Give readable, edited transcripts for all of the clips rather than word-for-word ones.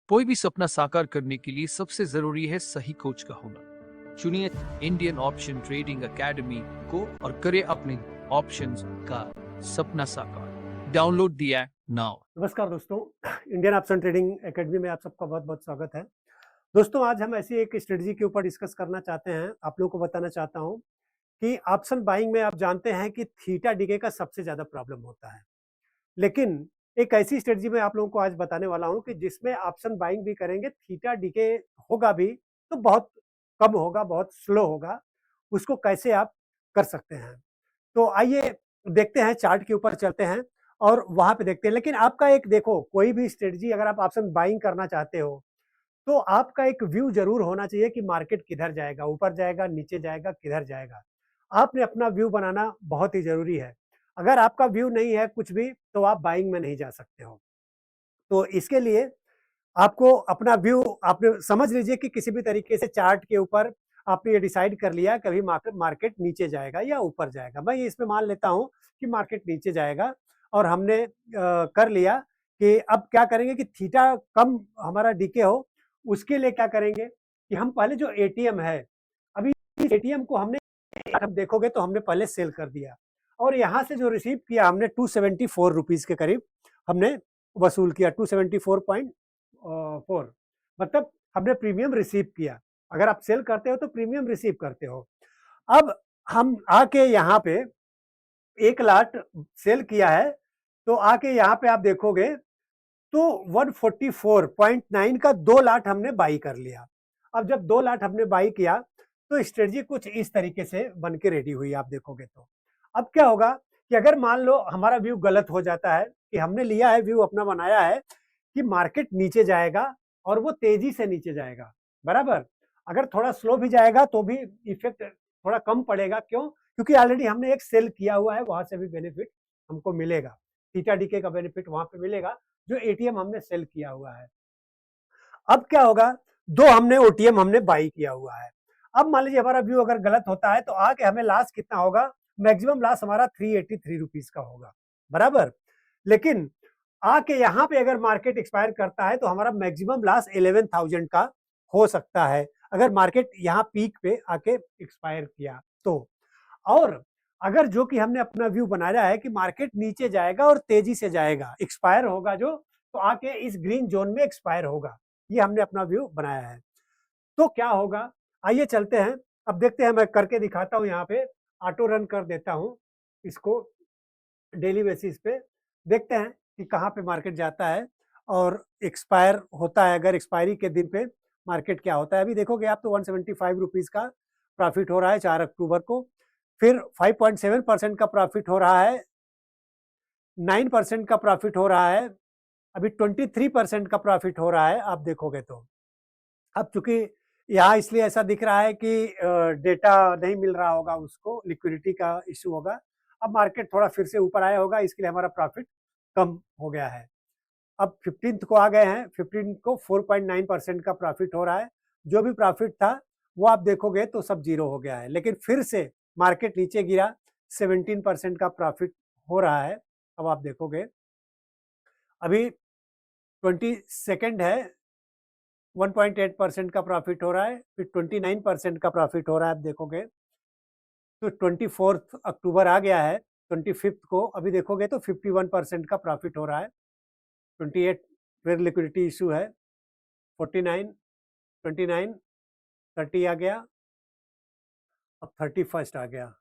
कोई भी सपना साकार करने के लिए सबसे जरूरी है सही कोच का होना। चुनिए इंडियन ऑप्शन ट्रेडिंग एकेडमी को और करें अपने ऑप्शंस का सपना साकार। Download the app now. नमस्कार दोस्तों, इंडियन ऑप्शन ट्रेडिंग एकेडमी में आप सबका बहुत बहुत स्वागत है। दोस्तों, आज हम ऐसी एक स्ट्रेटजी के ऊपर डिस्कस करना चाहते हैं। आप लोगों को बताना चाहता हूं कि ऑप्शन बाइंग में आप जानते हैं कि थीटा डिके का सबसे ज्यादा प्रॉब्लम होता है, लेकिन एक ऐसी स्ट्रेटजी में आप लोगों को आज बताने वाला हूं कि जिसमें ऑप्शन बाइंग भी करेंगे, थीटा डिके होगा भी तो बहुत कम होगा, बहुत स्लो होगा। उसको कैसे आप कर सकते हैं, तो आइए देखते हैं, चार्ट के ऊपर चलते हैं और वहां पे देखते हैं। लेकिन आपका एक देखो, कोई भी स्ट्रेटजी अगर आप ऑप्शन बाइंग करना चाहते हो तो आपका एक व्यू जरूर होना चाहिए कि मार्केट किधर जाएगा, ऊपर जाएगा, नीचे जाएगा, किधर जाएगा। आपने अपना व्यू बनाना बहुत ही जरूरी है। अगर आपका व्यू नहीं है कुछ भी, तो आप बाइंग में नहीं जा सकते हो। तो इसके लिए आपको अपना व्यू आपने समझ लीजिए कि किसी भी तरीके से चार्ट के ऊपर आपने ये डिसाइड कर लिया कभी मार्केट नीचे जाएगा या ऊपर जाएगा। मैं ये इसमें मान लेता हूं कि मार्केट नीचे जाएगा और हमने कर लिया कि अब क्या करेंगे कि थीटा कम हमारा डीके हो। उसके लिए क्या करेंगे कि हम पहले जो एटीएम है, अभी एटीएम को हमने, आप देखोगे तो हमने पहले सेल कर दिया और यहां से जो रिसीव किया हमने 274 रुपीज के करीब हमने वसूल किया। 274.4 मतलब हमने प्रीमियम रिसीव किया। अगर आप सेल करते हो तो प्रीमियम रिसीव करते हो। अब हम आके यहाँ पे 1 लाख सेल किया है, तो आके यहाँ पे आप देखोगे तो 144.9 का 2 लाख हमने बाई कर लिया। अब जब 2 लाख हमने बाई किया तो स्ट्रेटजी कुछ इस तरीके से बन के रेडी हुई, आप देखोगे तो। अब क्या होगा कि अगर मान लो हमारा व्यू गलत हो जाता है कि हमने लिया है, व्यू अपना बनाया है कि मार्केट नीचे जाएगा और वो तेजी से नीचे जाएगा, बराबर। अगर थोड़ा स्लो भी जाएगा तो भी इफेक्ट थोड़ा कम पड़ेगा। क्यों? क्योंकि ऑलरेडी हमने एक सेल किया हुआ है, वहां से भी बेनिफिट हमको मिलेगा, थीटा डीके का बेनिफिट वहां पे मिलेगा जो एटीएम हमने सेल किया हुआ है। अब क्या होगा, दो हमने ओटीएम हमने बाई किया हुआ है। अब मान लीजिए हमारा व्यू अगर गलत होता है तो आके हमें लॉस कितना होगा, मैक्सिमम लॉस हमारा 383 रुपीज का होगा, बराबर। लेकिन आके यहाँ पे अगर मार्केट एक्सपायर करता है तो हमारा मैक्सिमम लॉस 11,000 का हो सकता है, अगर मार्केट यहाँ पीक पे आके एक्सपायर किया तो। और अगर जो कि हमने अपना व्यू बनाया है कि मार्केट नीचे जाएगा और तेजी से जाएगा, एक्सपायर होगा जो, तो आके इस ग्रीन जोन में एक्सपायर होगा, ये हमने अपना व्यू बनाया है। तो क्या होगा, आइए चलते हैं, अब देखते हैं। मैं करके दिखाता हूं, यहाँ पे ऑटो रन कर देता हूं इसको, डेली बेसिस पे देखते हैं कि कहाँ पे मार्केट जाता है और एक्सपायर होता है। अगर एक्सपायरी के दिन पे मार्केट क्या होता है, अभी देखोगे आप तो 175 रुपीज का प्रॉफिट हो रहा है 4 अक्टूबर को। फिर 5.7% का प्रॉफिट हो रहा है, 9% का प्रॉफिट हो रहा है, अभी 23% का प्रॉफिट हो रहा है, आप देखोगे तो। अब चूंकि यहाँ इसलिए ऐसा दिख रहा है कि डेटा नहीं मिल रहा होगा, उसको लिक्विडिटी का इश्यू होगा। अब मार्केट थोड़ा फिर से ऊपर आया होगा, इसके लिए हमारा प्रॉफिट कम हो गया है। अब 15th को आ गए हैं, 15 को 4.9% का प्रॉफिट हो रहा है। जो भी प्रॉफिट था वो आप देखोगे तो सब जीरो हो गया है, लेकिन फिर से मार्केट नीचे गिरा, 17% का प्रॉफिट हो रहा है। अब आप देखोगे अभी 22 है, 1.8% का प्रॉफिट हो रहा है, फिर 29% का प्रॉफिट हो रहा है, आप देखोगे तो 24 अक्टूबर आ गया है। 25 को अभी देखोगे तो 51% का प्रॉफिट हो रहा है। 28 फिर लिक्विडिटी इशू है, 49, 29, 30 आ गया, अब 31 आ गया,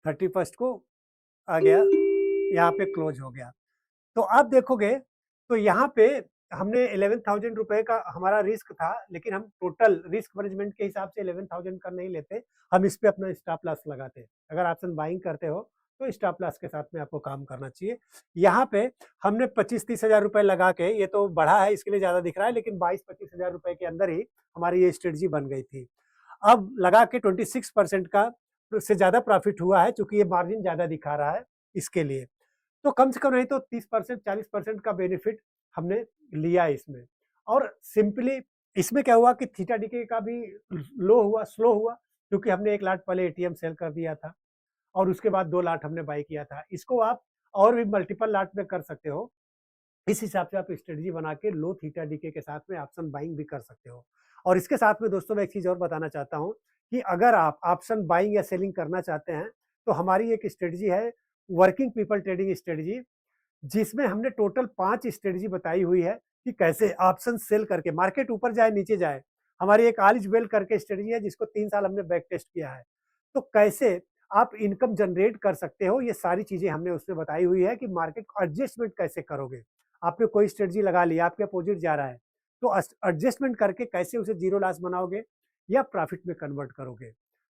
31 को आ गया, यहाँ पे क्लोज हो गया। तो आप देखोगे तो यहाँ पे हमने 11,000 रुपए का हमारा रिस्क था, लेकिन हम टोटल रिस्क मैनेजमेंट के हिसाब से 11,000 का नहीं लेते, हम इस पे अपना स्टॉप लॉस लगाते। अगर ऑप्शन बाइंग करते हो तो स्टॉप लॉस के साथ में आपको काम करना चाहिए। यहाँ पे हमने 25-30 हजार रुपए लगा के, ये तो बढ़ा है इसके लिए ज्यादा दिख रहा है, लेकिन 22-25 हजार रुपए के अंदर ही हमारी ये स्ट्रेटजी बन गई थी। अब लगा के 26% का से ज्यादा प्रॉफिट हुआ है, चूंकि ये मार्जिन ज्यादा दिखा रहा है इसके लिए। तो कम से कम नहीं तो 30% 40% का बेनिफिट हमने लिया इसमें। और सिंपली इसमें क्या हुआ कि थीटा डीके का भी लो हुआ, स्लो हुआ, क्योंकि हमने 1 लाख पहले एटीएम सेल कर दिया था और उसके बाद 2 लाख हमने बाई किया था। इसको आप और भी मल्टीपल लाट में कर सकते हो, इस हिसाब से आप स्ट्रेटजी बना के लो थीटा डीके के साथ में ऑप्शन बाइंग भी कर सकते हो। और इसके साथ में दोस्तों मैं एक चीज़ और बताना चाहता हूँ कि अगर आप ऑप्शन बाइंग या सेलिंग करना चाहते हैं, तो हमारी एक स्ट्रेटजी है वर्किंग पीपल ट्रेडिंग स्ट्रेटजी, जिसमें हमने टोटल 5 स्ट्रेटजी बताई हुई है कि कैसे ऑप्शन सेल करके मार्केट ऊपर जाए नीचे जाए। हमारी एक ऑल इज वेल करके स्ट्रेटजी है जिसको 3 साल हमने बैक टेस्ट किया है। तो कैसे आप इनकम जनरेट कर सकते हो, ये सारी चीज़ें हमने उसमें बताई हुई है कि मार्केट एडजस्टमेंट कैसे करोगे। आपने कोई स्ट्रेटजी लगा लिया, आपके अपोजिट जा रहा है, तो एडजस्टमेंट करके कैसे उसे जीरो लॉस बनाओगे या प्रॉफिट में कन्वर्ट करोगे।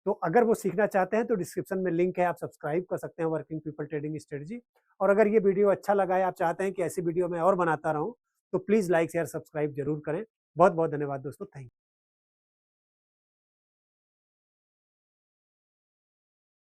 तो अगर वो सीखना चाहते हैं तो डिस्क्रिप्शन में लिंक है, आप सब्सक्राइब कर सकते हैं वर्किंग पीपल ट्रेडिंग स्ट्रेटजी। और अगर ये वीडियो अच्छा लगा है, आप चाहते हैं कि ऐसी वीडियो मैं और बनाता रहूं, तो प्लीज़ लाइक शेयर सब्सक्राइब जरूर करें। बहुत बहुत धन्यवाद दोस्तों, थैंक यू।